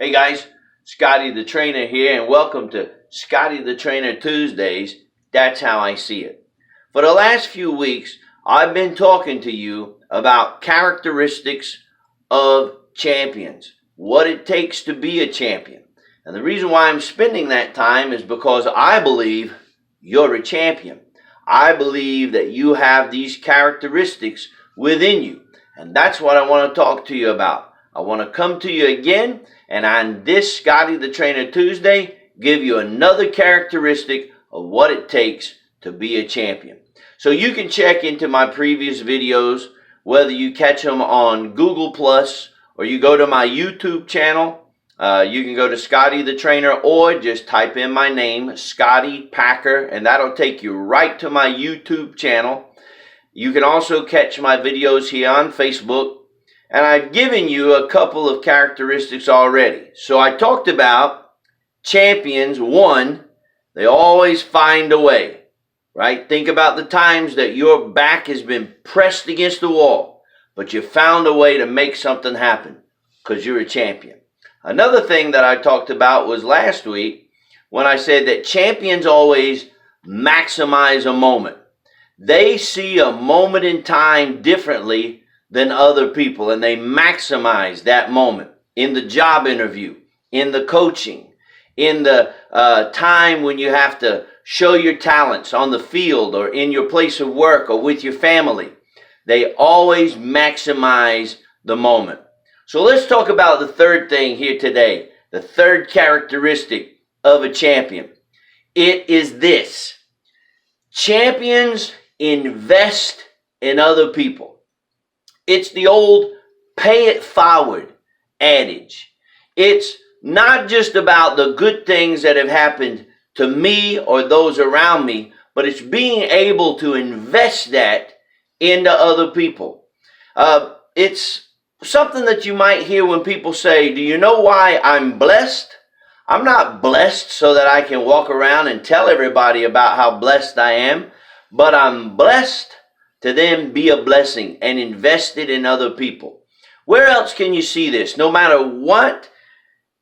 Hey guys, Scottie the Trainer here, and welcome to Scottie the Trainer Tuesdays. That's how I see it. For the last few weeks, I've been talking to you about characteristics of champions, what it takes to be a champion. And the reason why I'm spending that time is because I believe you're a champion. I believe that you have these characteristics within you. And that's what I want to talk to you about. I want to come to you again, and on this Scottie the Trainer Tuesday, give you another characteristic of what it takes to be a champion. So you can check into my previous videos, whether you catch them on Google Plus or you go to my YouTube channel. You can go to Scottie the Trainer or just type in my name, Scottie Packer, and that'll take you right to my YouTube channel. You can also catch my videos here on Facebook. And I've given you a couple of characteristics already. So I talked about champions. One, they always find a way, right? Think about the times that your back has been pressed against the wall, but you found a way to make something happen because you're a champion. Another thing that I talked about was last week when I said that champions always maximize a moment. They see a moment in time differently than other people, and they maximize that moment in the job interview, in the coaching, in the time when you have to show your talents on the field or in your place of work or with your family. They always maximize the moment. So let's talk about the third thing here today, the third characteristic of a champion. It is this: champions invest in other people. It's the old pay it forward adage. It's not just about the good things that have happened to me or those around me, but it's being able to invest that into other people. It's something that you might hear when people say, do you know why I'm blessed? I'm not blessed so that I can walk around and tell everybody about how blessed I am, but I'm blessed to then be a blessing and invested in other people. Where else can you see this? No matter what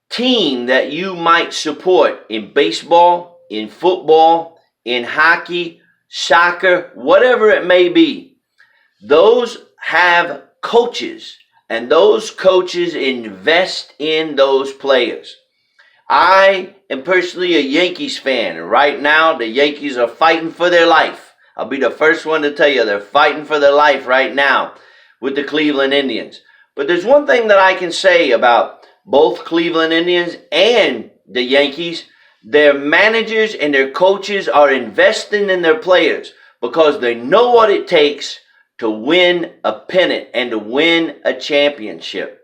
team that you might support in baseball, in football, in hockey, soccer, whatever it may be, those have coaches, and those coaches invest in those players. I am personally a Yankees fan, and right now the Yankees are fighting for their life. I'll be the first one to tell you they're fighting for their life right now with the Cleveland Indians. But there's one thing that I can say about both Cleveland Indians and the Yankees. Their managers and their coaches are investing in their players because they know what it takes to win a pennant and to win a championship.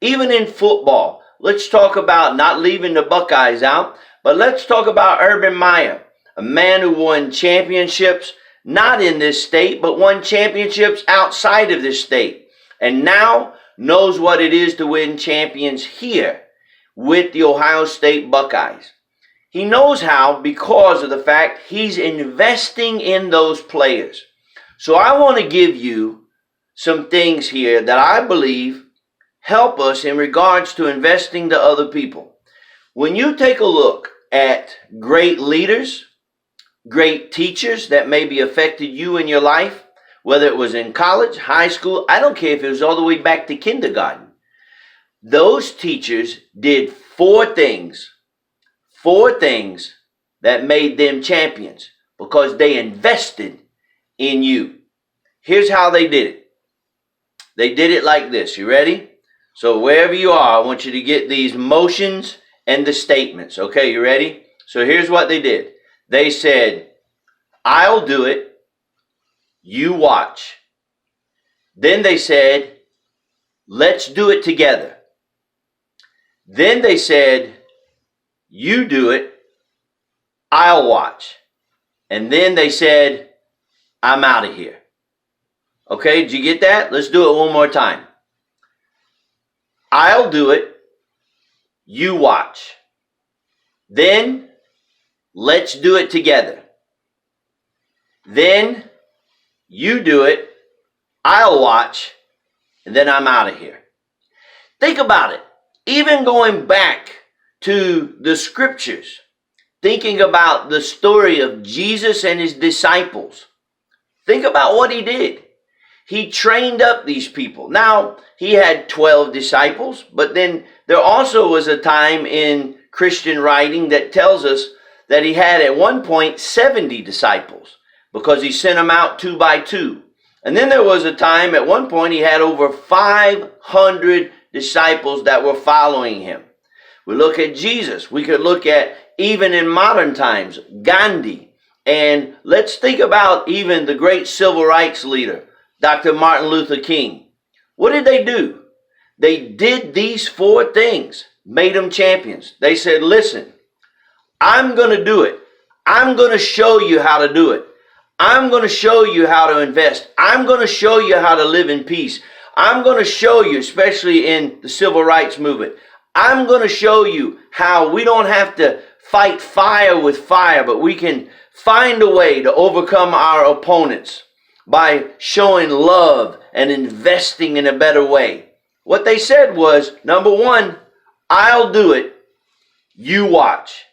Even in football, let's talk about, not leaving the Buckeyes out, but let's talk about Urban Meyer, a man who won championships not in this state, but won championships outside of this state, and now knows what it is to win champions here with the Ohio State Buckeyes. He knows how because of the fact he's investing in those players. So I want to give you some things here that I believe help us in regards to investing to other people. When you take a look at great leaders, great teachers that maybe affected you in your life, whether it was in college, high school, I don't care if it was all the way back to kindergarten. Those teachers did four things that made them champions because they invested in you. Here's how they did it. They did it like this. You ready? So wherever you are, I want you to get these motions and the statements. Okay, you ready? So here's what they did. They said, I'll do it, you watch. Then they said, let's do it together. Then they said, you do it, I'll watch. And then they said, I'm out of here. Okay, did you get that? Let's do it one more time. I'll do it, you watch. Then let's do it together. Then you do it, I'll watch, and then I'm out of here. Think about it. even going back to the scriptures, thinking about the story of Jesus and his disciples. Think about what he did. He trained up these people. Now, he had 12 disciples, but then there also was a time in Christian writing that tells us that he had at one point 70 disciples because he sent them out 2 by 2. And then there was a time at one point he had over 500 disciples that were following him. We look at Jesus. We could look at, even in modern times, Gandhi. And let's think about even the great civil rights leader, Dr. Martin Luther King. What did they do? They did these 4 things, made them champions. They said, listen, I'm going to do it. I'm going to show you how to do it. I'm going to show you how to invest. I'm going to show you how to live in peace. I'm going to show you, especially in the civil rights movement, I'm going to show you how we don't have to fight fire with fire, but we can find a way to overcome our opponents by showing love and investing in a better way. What they said was, number 1, I'll do it, you watch.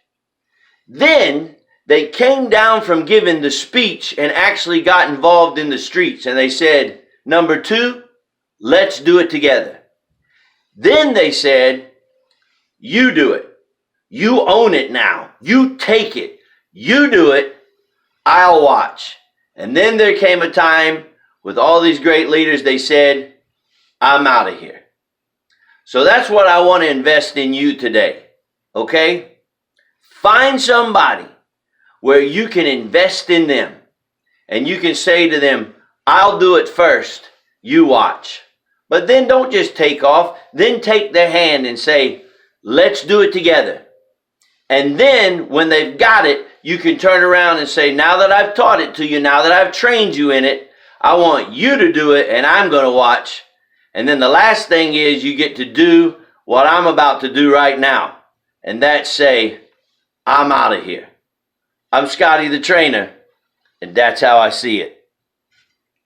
Then they came down from giving the speech and actually got involved in the streets. And they said, number 2, let's do it together. Then they said, you do it. You own it now. You take it. You do it. I'll watch. And then there came a time with all these great leaders, they said, I'm out of here. So that's what I want to invest in you today. Okay? Find somebody where you can invest in them. And you can say to them, I'll do it first. You watch. But then don't just take off. Then take their hand and say, let's do it together. And then when they've got it, you can turn around and say, now that I've taught it to you, now that I've trained you in it, I want you to do it and I'm going to watch. And then the last thing is you get to do what I'm about to do right now. And that's say, I'm out of here. I'm Scottie the trainer, and that's how I see it.